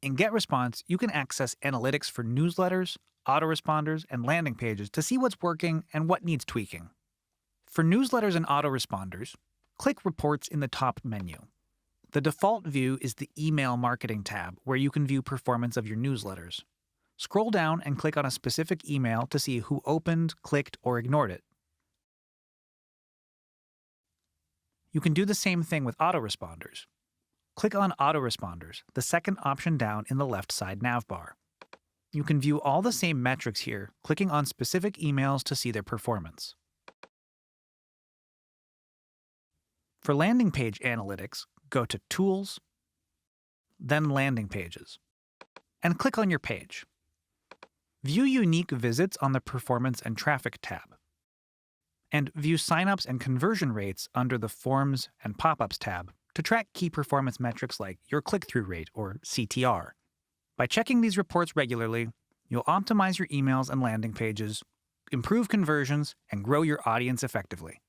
In GetResponse, you can access analytics for newsletters, autoresponders, and landing pages to see what's working and what needs tweaking. For newsletters and autoresponders, click Reports in the top menu. The default view is the Email Marketing tab, where you can view performance of your newsletters. Scroll down and click on a specific email to see who opened, clicked, or ignored it. You can do the same thing with autoresponders. Click on Autoresponders, the second option down in the left side navbar. You can view all the same metrics here, clicking on specific emails to see their performance. For landing page analytics, go to Tools, then Landing Pages, and click on your page. View unique visits on the Performance and Traffic tab, and view signups and conversion rates under the Forms and Pop-ups tab to track key performance metrics like your click-through rate, or CTR. By checking these reports regularly, you'll optimize your emails and landing pages, improve conversions, and grow your audience effectively.